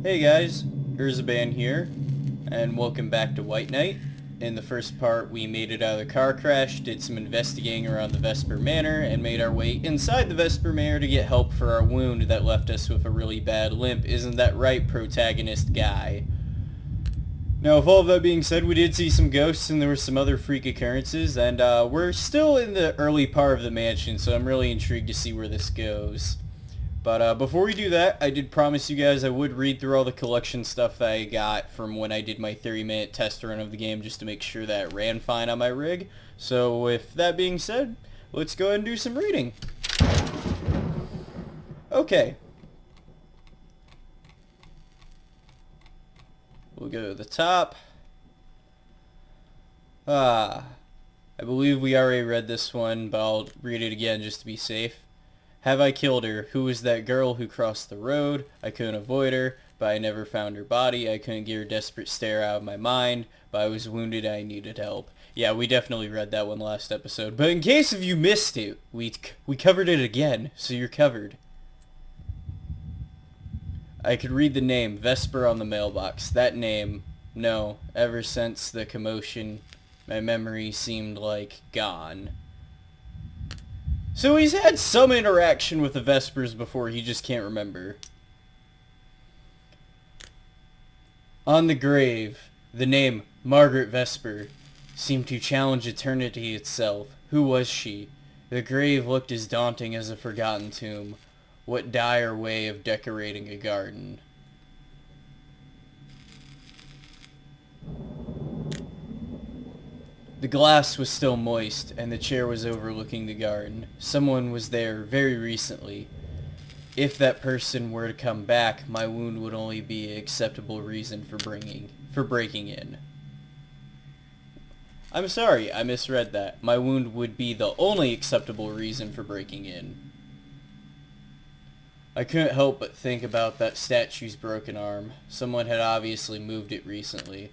Hey guys, Urzaban here, and welcome back to White Knight. In the first part, we made it out of the car crash, did some investigating around the Vesper Manor, and made our way inside the Vesper Manor to get help for our wound that left us with a really bad limp. Isn't that right, protagonist guy? Now, with all of that being said, we did see some ghosts and there were some other freak occurrences, and we're still in the early part of the mansion, so I'm really intrigued to see where this goes. But before we do that, I did promise you guys I would read through all the collection stuff that I got from when I did my 30-minute test run of the game just to make sure that it ran fine on my rig. So with that being said, let's go ahead and do some reading. Okay. We'll go to the top. I believe we already read this one, but I'll read it again just to be safe. Have I killed her? Who was that girl who crossed the road? I couldn't avoid her, but I never found her body. I couldn't get her desperate stare out of my mind, but I was wounded and I needed help. Yeah, we definitely read that one last episode. But in case if you missed it, we covered it again, so you're covered. I could read the name, Vesper, on the mailbox. That name, no, ever since the commotion, my memory seemed like gone. So he's had some interaction with the Vespers before, he just can't remember. On the grave, the name Margaret Vesper seemed to challenge eternity itself. Who was she? The grave looked as daunting as a forgotten tomb. What dire way of decorating a garden. The glass was still moist, and the chair was overlooking the garden. Someone was there very recently. If that person were to come back, my wound would only be an acceptable reason for breaking in. I'm sorry, I misread that. My wound would be the only acceptable reason for breaking in. I couldn't help but think about that statue's broken arm. Someone had obviously moved it recently,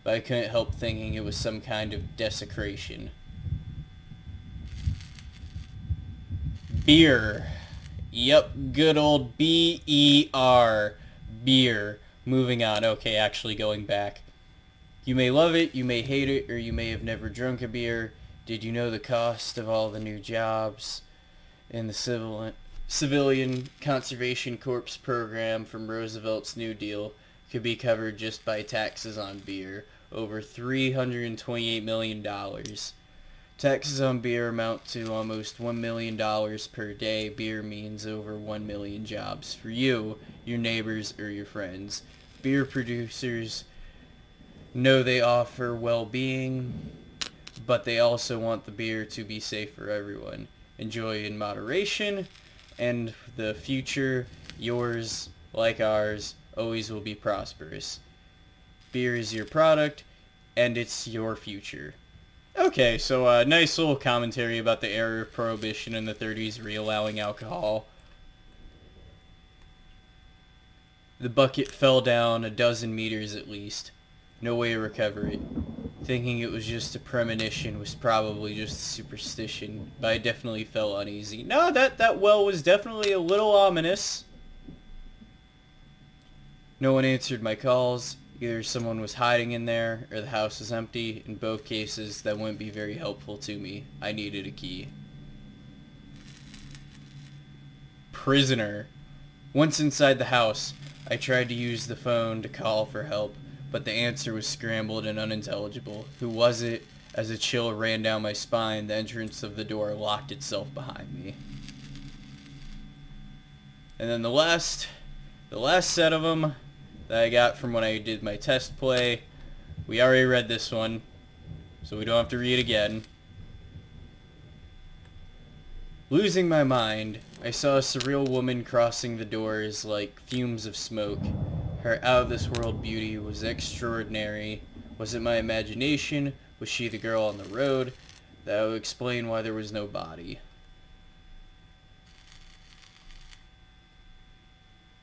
but I couldn't help thinking it was some kind of desecration. Beer. Yep, good old B-E-R. Beer. Moving on. Okay, actually going back. You may love it, you may hate it, or you may have never drunk a beer. Did you know the cost of all the new jobs in the Civilian Conservation Corps program from Roosevelt's New Deal could be covered just by taxes on beer? Over $328 million. Taxes on beer amount to almost $1 million per day. Beer means over 1 million jobs for you, your neighbors, or your friends. Beer producers know they offer well-being, but they also want the beer to be safe for everyone. Enjoy in moderation, and the future, yours, like ours, always will be prosperous. Beer is your product, and it's your future. Okay, so a nice little commentary about the era of Prohibition in the 30s re-allowing alcohol. The bucket fell down a dozen meters at least. No way to recover it. Thinking it was just a premonition was probably just a superstition, but I definitely felt uneasy. No, that well was definitely a little ominous. No one answered my calls. Either someone was hiding in there, or the house was empty. In both cases, that wouldn't be very helpful to me. I needed a key. Prisoner. Once inside the house, I tried to use the phone to call for help, but the answer was scrambled and unintelligible. Who was it? As a chill ran down my spine, the entrance of the door locked itself behind me. And then the last set of them that I got from when I did my test play. We already read this one, so we don't have to read it again. Losing my mind, I saw a surreal woman crossing the doors like fumes of smoke. Her out-of-this-world beauty was extraordinary. Was it my imagination? Was she the girl on the road? That would explain why there was no body.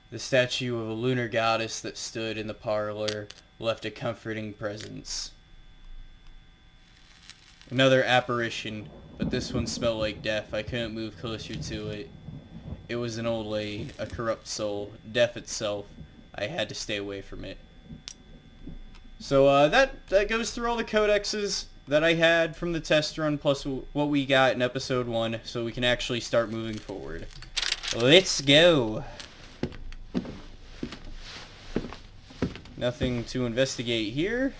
The statue of a lunar goddess that stood in the parlor left a comforting presence. Another apparition, but this one smelled like death. I couldn't move closer to it. It was an old lady, a corrupt soul, death itself. I had to stay away from it. So that goes through all the codexes that I had from the test run, plus what we got in episode 1, so we can actually start moving forward. Let's go! Nothing to investigate here.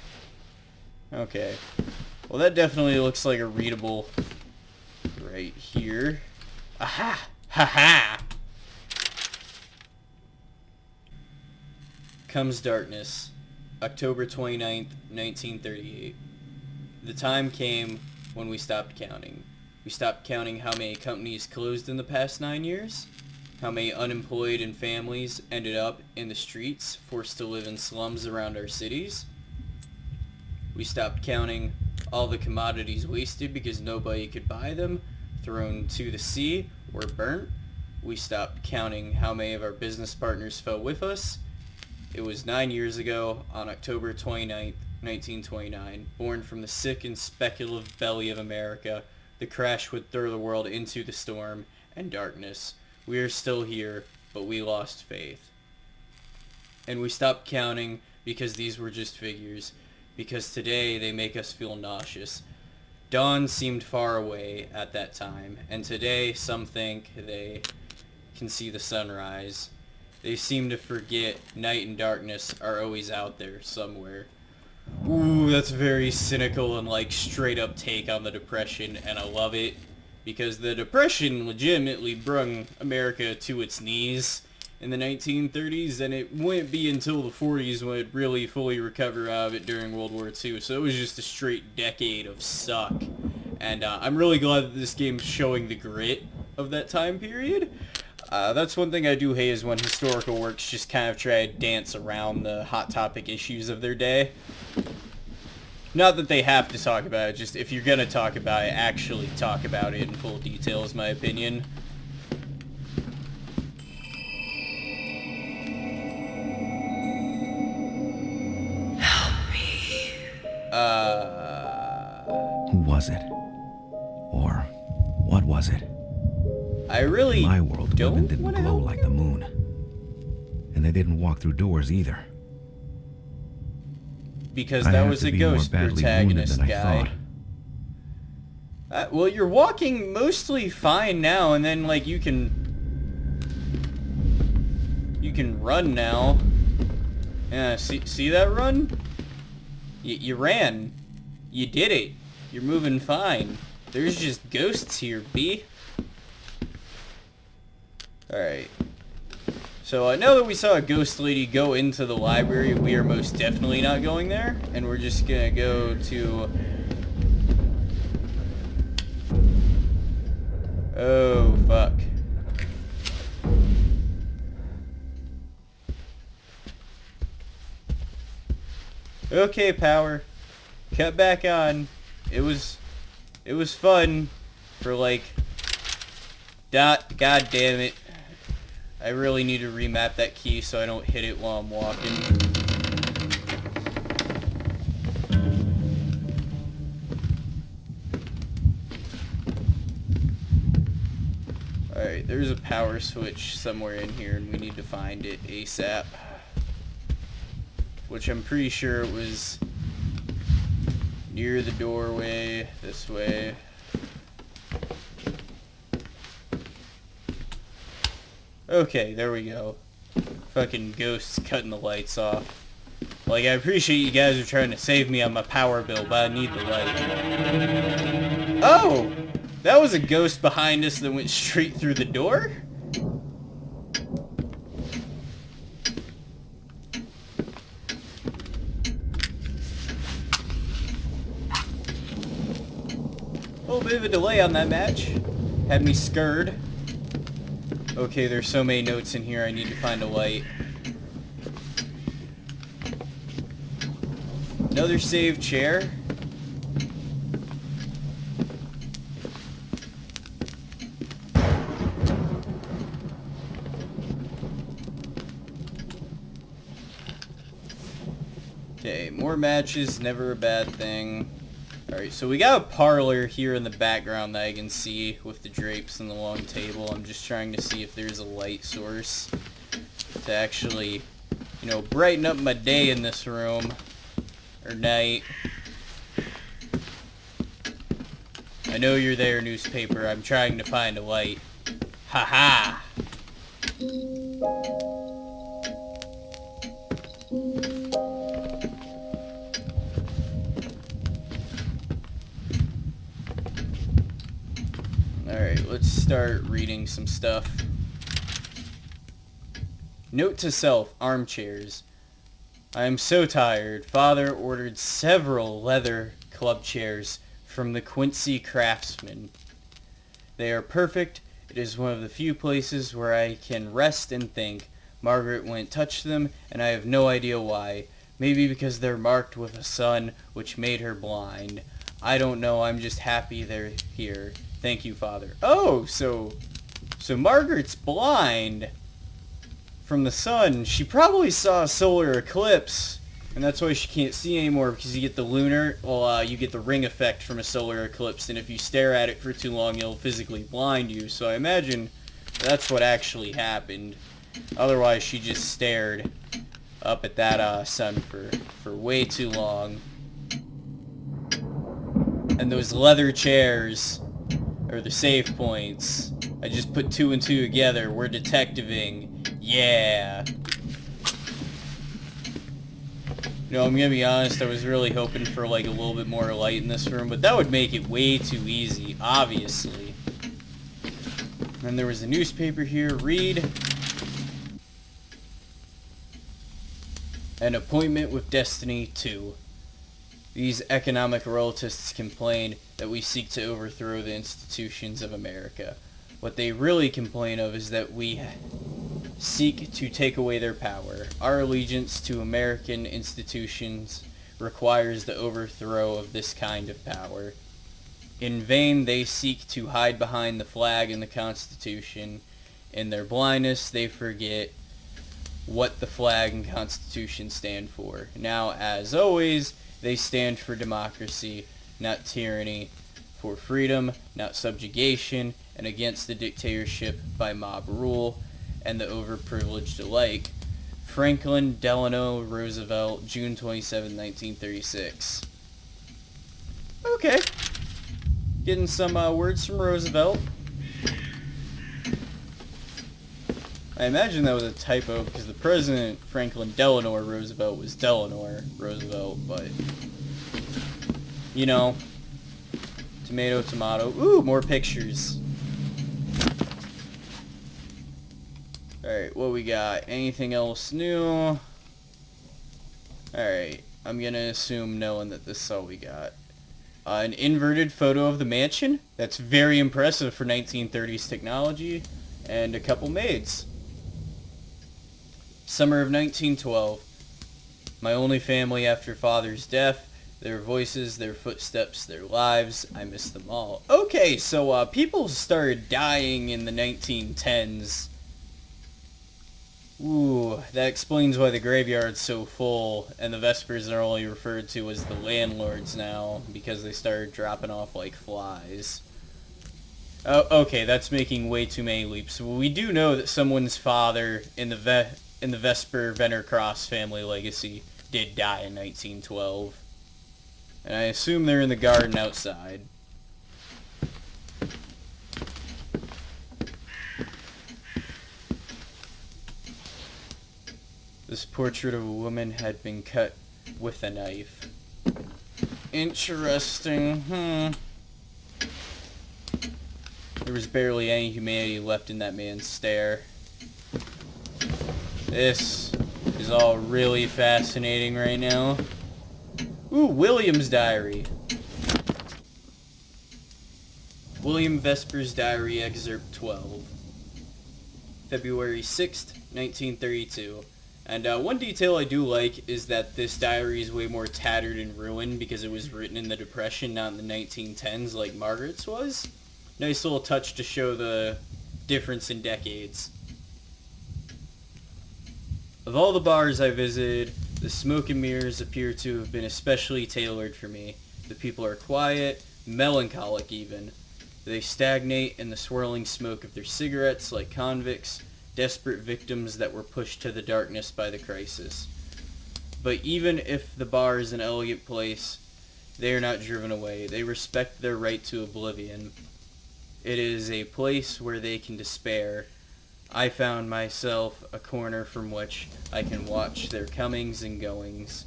Okay. Well, that definitely looks like a readable right here. Aha! Ha-ha! Comes darkness. October 29th, 1938. The time came when we stopped counting. We stopped counting how many companies closed in the past 9 years, how many unemployed and families ended up in the streets, forced to live in slums around our cities. We stopped counting all the commodities wasted because nobody could buy them, thrown to the sea, or burnt. We stopped counting how many of our business partners fell with us. It was 9 years ago, on October 29th, 1929, born from the sick and speculative belly of America, the crash would throw the world into the storm and darkness. We are still here, but we lost faith. And we stopped counting because these were just figures, because today they make us feel nauseous. Dawn seemed far away at that time, and today some think they can see the sunrise. They seem to forget night and darkness are always out there somewhere. Ooh, that's a very cynical and like straight up take on the Depression, and I love it. Because the Depression legitimately brung America to its knees in the 1930s, and it wouldn't be until the 40s when it really fully recovered out of it during World War II. So it was just a straight decade of suck. And I'm really glad that this game's showing the grit of that time period. That's one thing I do hate is when historical works just kind of try to dance around the hot topic issues of their day. Not that they have to talk about it, just if you're gonna talk about it, actually talk about it in full detail is my opinion. Help me. Who was it? Or what was it? I really My world, don't women didn't wanna glow help. like the moon. And they didn't walk through doors either. Because I that have was to a be more ghost badly wounded protagonist than I guy. thought. Well, you're walking mostly fine now, and then like you can run now. Yeah, see that run? You ran. You did it. You're moving fine. There's just ghosts here, B. Alright. So now that we saw a ghost lady go into the library, we are most definitely not going there. And we're just gonna go to... Oh, fuck. Okay, power. Cut back on. It was fun for like... God damn it. I really need to remap that key so I don't hit it while I'm walking. Alright, there's a power switch somewhere in here and we need to find it ASAP. Which I'm pretty sure it was near the doorway, this way. Okay, there we go. Fucking ghosts cutting the lights off. Like, I appreciate you guys are trying to save me on my power bill, but I need the light. Oh! That was a ghost behind us that went straight through the door? A little bit of a delay on that match. Had me scared. Okay, there's so many notes in here, I need to find a light. Another save chair. Okay, more matches, never a bad thing. Alright, so we got a parlor here in the background that I can see with the drapes and the long table. I'm just trying to see if there's a light source to actually you know, brighten up my day in this room. Or night. I know you're there, newspaper. I'm trying to find a light. Ha-ha! Alright, let's start reading some stuff. Note to self, armchairs. I am so tired. Father ordered several leather club chairs from the Quincy Craftsman. They are perfect. It is one of the few places where I can rest and think. Margaret wouldn't touch them, and I have no idea why. Maybe because they're marked with a sun, which made her blind. I don't know. I'm just happy they're here. Thank you, Father. Oh, so Margaret's blind from the sun. She probably saw a solar eclipse, and that's why she can't see anymore, because you get the you get the ring effect from a solar eclipse, and if you stare at it for too long, it'll physically blind you. So I imagine that's what actually happened. Otherwise, she just stared up at that sun for way too long. And those leather chairs are the save points. I just put 2 and 2 together. We're detectiving. Yeah. You know, I'm gonna be honest, I was really hoping for like a little bit more light in this room, but that would make it way too easy, obviously. And there was a newspaper here. Read. An appointment with Destiny 2. These economic relativists complain that we seek to overthrow the institutions of America. What they really complain of is that we seek to take away their power. Our allegiance to American institutions requires the overthrow of this kind of power. In vain they seek to hide behind the flag and the Constitution. In their blindness they forget what the flag and Constitution stand for. Now, as always, they stand for democracy, not tyranny, for freedom, not subjugation, and against the dictatorship by mob rule and the overprivileged alike. Franklin Delano Roosevelt, June 27, 1936. Okay. Getting some words from Roosevelt. I imagine that was a typo because the president, Franklin Delano Roosevelt, was Delano Roosevelt, but, you know, tomato, tomato. Ooh, more pictures. Alright, what we got? Anything else new? Alright, I'm gonna assume knowing that this is all we got. An inverted photo of the mansion? That's very impressive for 1930s technology. And a couple maids. Summer of 1912. My only family after father's death. Their voices, their footsteps, their lives. I miss them all. Okay, so people started dying in the 1910s. Ooh, that explains why the graveyard's so full, and the Vespers are only referred to as the landlords now, because they started dropping off like flies. Oh, okay, that's making way too many leaps. We do know that someone's father in the Vesper Vennercross family legacy did die in 1912. And I assume they're in the garden outside. This portrait of a woman had been cut with a knife. Interesting, There was barely any humanity left in that man's stare. This is all really fascinating right now. Ooh, William's diary. William Vesper's diary, excerpt 12. February 6th, 1932. And one detail I do like is that this diary is way more tattered and ruined because it was written in the Depression, not in the 1910s like Margaret's was. Nice little touch to show the difference in decades. Of all the bars I visited, the smoke and mirrors appear to have been especially tailored for me. The people are quiet, melancholic even. They stagnate in the swirling smoke of their cigarettes like convicts. desperate victims that were pushed to the darkness by the crisis. But even if the bar is an elegant place, they are not driven away. They respect their right to oblivion. It is a place where they can despair. I found myself a corner from which I can watch their comings and goings.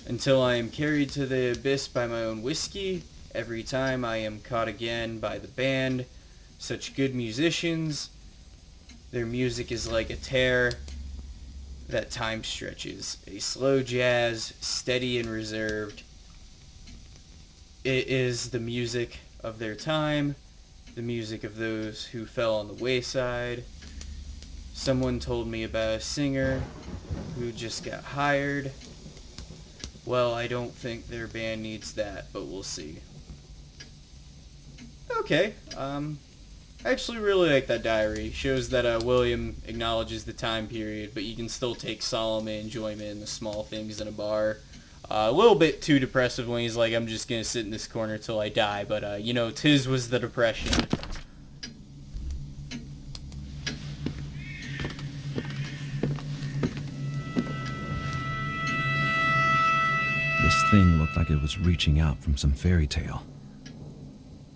Until I am carried to the abyss by my own whiskey, every time I am caught again by the band. Such good musicians. Their music is like a tear that time stretches. A slow jazz, steady and reserved. It is the music of their time, the music of those who fell on the wayside. Someone told me about a singer who just got hired. Well, I don't think their band needs that, but we'll see. Okay, I actually really like that diary. Shows that William acknowledges the time period, but you can still take solemn enjoyment in the small things in a bar. A little bit too depressive when he's like, I'm just gonna sit in this corner till I die, but, you know, 'tis was the depression. This thing looked like it was reaching out from some fairy tale.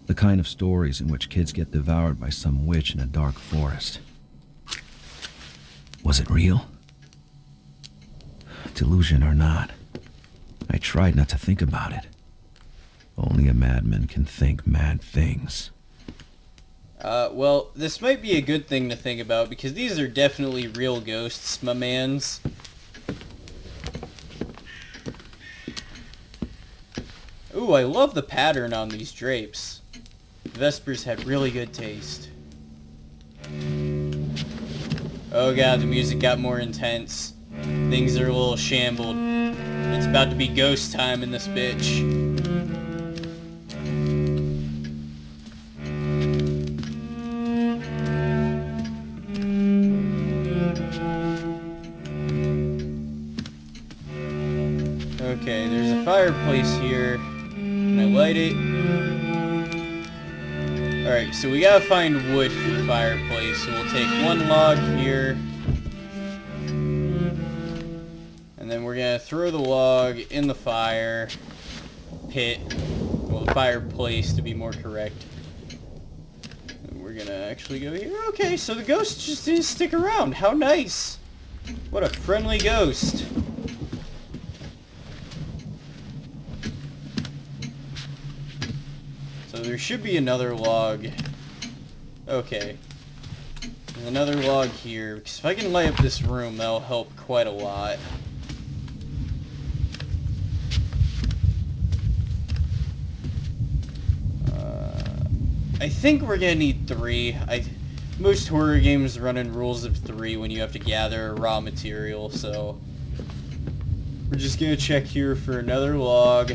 The kind of stories in which kids get devoured by some witch in a dark forest. Was it real? Delusion or not, I tried not to think about it. Only a madman can think mad things. Well, this might be a good thing to think about, because these are definitely real ghosts, my mans. Ooh, I love the pattern on these drapes. Vespers had really good taste. Oh god, the music got more intense. Things are a little shambled. It's about to be ghost time in this bitch. Okay, there's a fireplace here. Can I light it? Alright, so we gotta find wood for the fireplace, so we'll take one log here. And then we're gonna throw the log in the fire pit. Well, the fireplace to be more correct. And we're gonna actually go here. Okay, so the ghost just didn't stick around. How nice! What a friendly ghost. So there should be another log. Okay. There's another log here, because if I can light up this room, that'll help quite a lot. I think we're gonna need 3. Most horror games run in rules of 3 when you have to gather raw material, so we're just gonna check here for another log.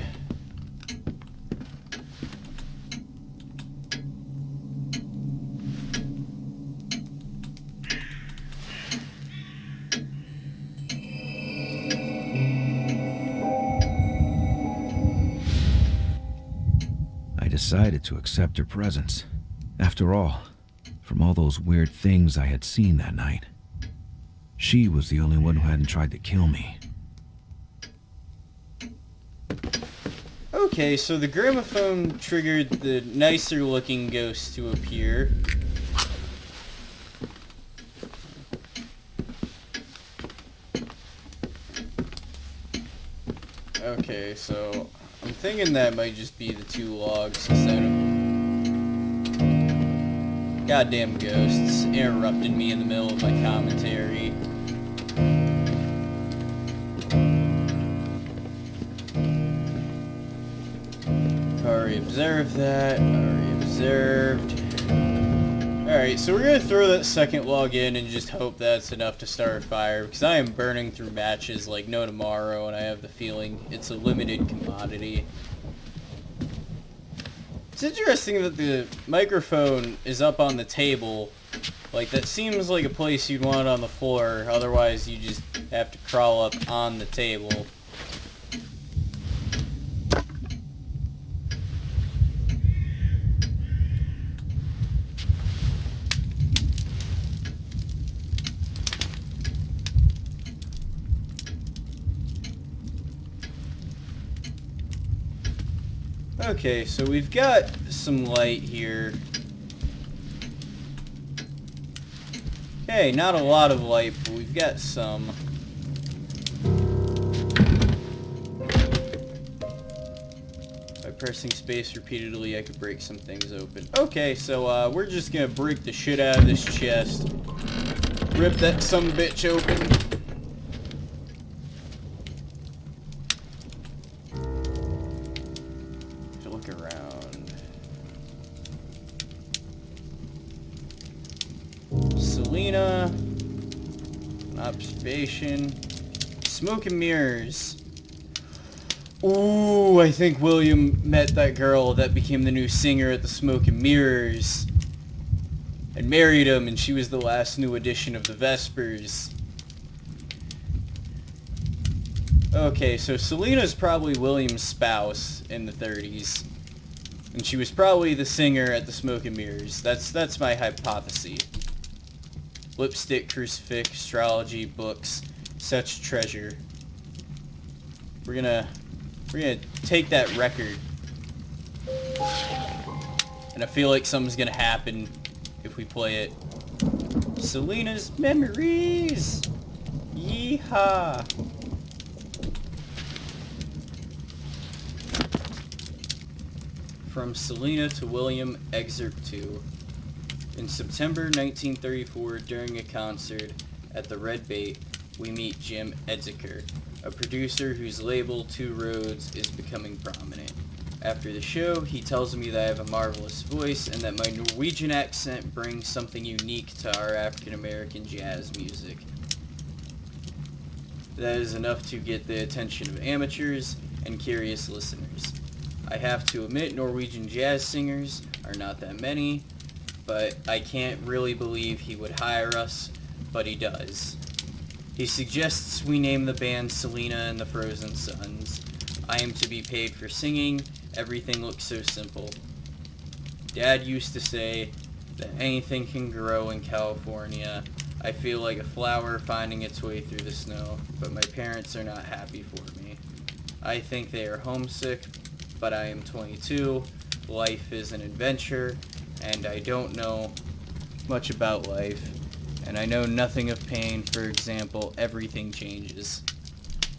I decided to accept her presence. After all, from all those weird things I had seen that night, she was the only one who hadn't tried to kill me. Okay, so the gramophone triggered the nicer looking ghost to appear. Okay, so I'm thinking that might just be the 2 logs instead of... Goddamn ghosts interrupted me in the middle of my commentary. Already observed that. Already observed. Alright, so we're gonna throw that second log in and just hope that's enough to start a fire, because I am burning through matches like no tomorrow, and I have the feeling it's a limited commodity. It's interesting that the microphone is up on the table. Like, that seems like a place you'd want it on the floor, otherwise you just have to crawl up on the table. Okay, so we've got some light here. Okay, not a lot of light, but we've got some. By pressing space repeatedly, I could break some things open. Okay, so we're just gonna break the shit out of this chest. Rip that sumbitch open. Look around. Selena. An observation. Smoke and mirrors. Ooh, I think William met that girl that became the new singer at the Smoke and Mirrors. And married him, and she was the last new edition of the Vespers. Okay, so Selena's probably William's spouse in the 30s. And she was probably the singer at the Smoke and Mirrors. That's my hypothesis. Lipstick, crucifix, astrology, books, such treasure. We're gonna take that record. And I feel like something's gonna happen if we play it. Selena's Memories! Yeehaw! From Selena to William, Excerpt 2. In September 1934, during a concert at the Red Bait, we meet Jim Edziker, a producer whose label, Two Roads, is becoming prominent. After the show, he tells me that I have a marvelous voice and that my Norwegian accent brings something unique to our African-American jazz music. That is enough to get the attention of amateurs and curious listeners. I have to admit, Norwegian jazz singers are not that many, but I can't really believe he would hire us, but he does. He suggests we name the band Selena and the Frozen Sons. I am to be paid for singing. Everything looks so simple. Dad used to say that anything can grow in California. I feel like a flower finding its way through the snow, but my parents are not happy for me. I think they are homesick, but I am 22. Life is an adventure, and I don't know much about life. And I know nothing of pain. For example, everything changes.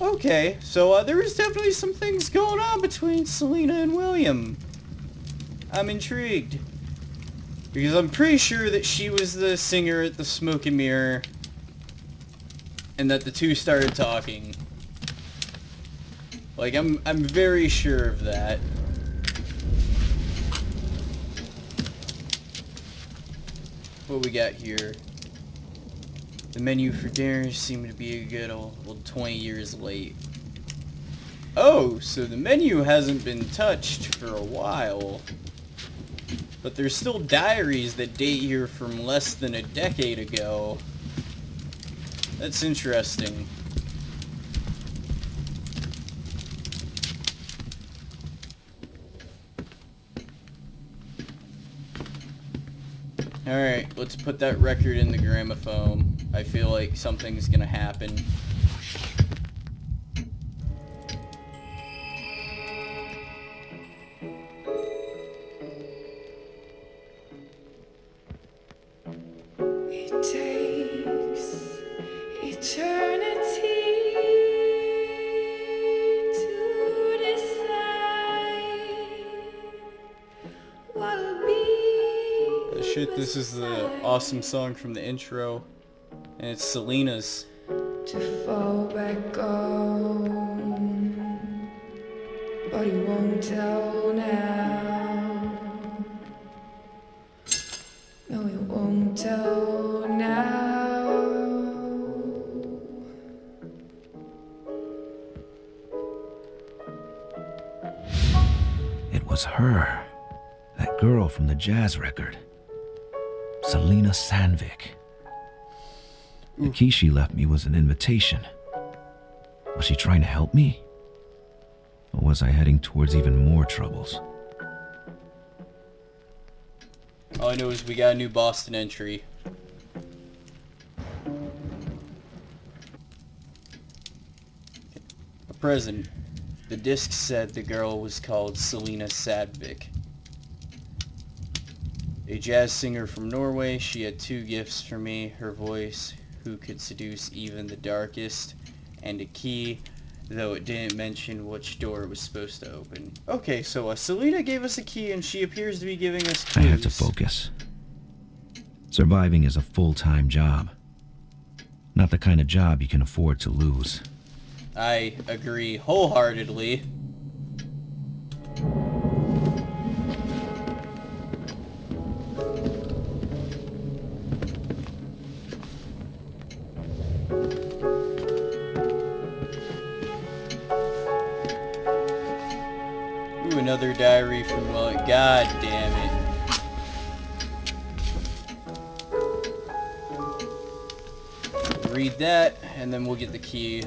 Okay, so there is definitely some things going on between Selena and William. I'm intrigued. Because I'm pretty sure that she was the singer at the Smoke and Mirror. And that the two started talking. Like, I'm very sure of that. What we got here? The menu for dinner seemed to be a good old 20 years late. Oh, so the menu hasn't been touched for a while. But there's still diaries that date here from less than a decade ago. That's interesting. Alright, let's put that record in the gramophone. I feel like something's gonna happen. It takes eternity to decide what'll be. Shit, this is the awesome song from the intro. And it's Selena's. To fall back on, but he won't tell now. No, he won't tell now. It was her. That girl from the jazz record. Selena Sandvik. The key she left me was an invitation. Was she trying to help me? Or was I heading towards even more troubles? All I know is we got a new Boston entry. A present. The disc said the girl was called Selena Sadvik. A jazz singer from Norway, she had two gifts for me, her voice, who could seduce even the darkest, and a key, though it didn't mention which door it was supposed to open. Okay, so Selena gave us a key and she appears to be giving us clues. I had to focus. Surviving is a full-time job. Not the kind of job you can afford to lose. I agree wholeheartedly. Ooh, another diary from God damn it. Read that, and then we'll get the key.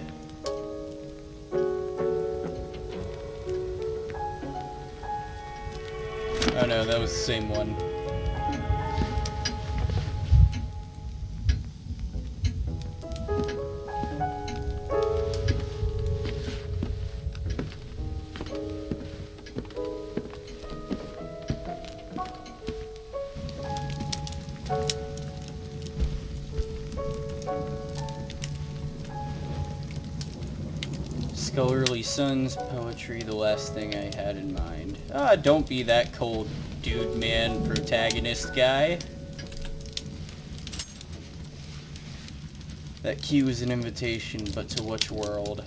Oh no, that was the same one. Scholarly Sons, poetry, the last thing I had in mind. Ah, don't be that cold, dude, man, protagonist guy. That key was an invitation, but to which world?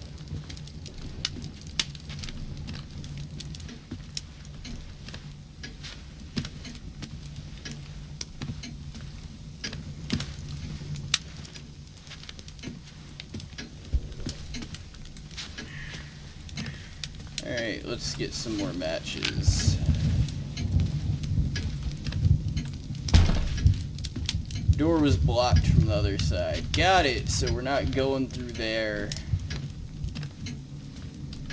Alright, let's get some more matches. Door was blocked from the other side. Got it, so we're not going through there.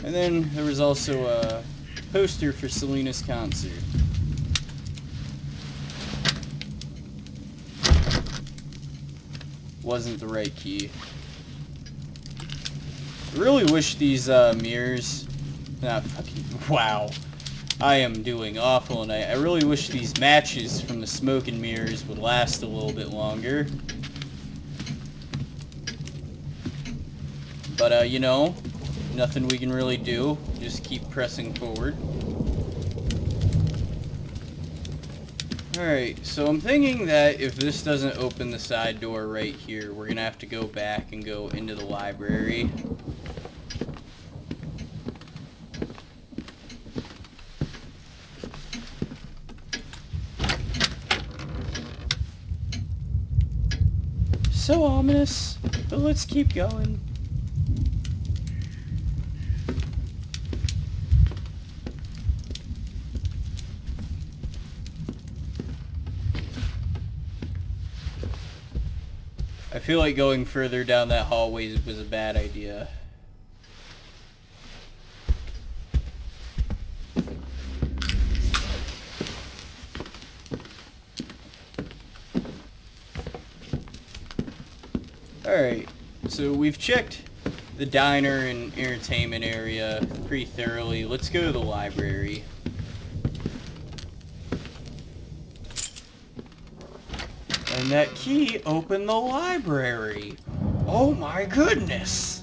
And then there was also a poster for Selena's concert. Wasn't the right key. I really wish these mirrors... Wow. I am doing awful, and I really wish these matches from the smoke and mirrors would last a little bit longer. But, you know, nothing we can really do. Just keep pressing forward. Alright, so I'm thinking that if this doesn't open the side door right here, we're gonna have to go back and go into the library. So ominous, but let's keep going. I feel like going further down that hallway was a bad idea. Alright, so we've checked the diner and entertainment area pretty thoroughly. Let's go to the library. And that key opened the library. Oh my goodness!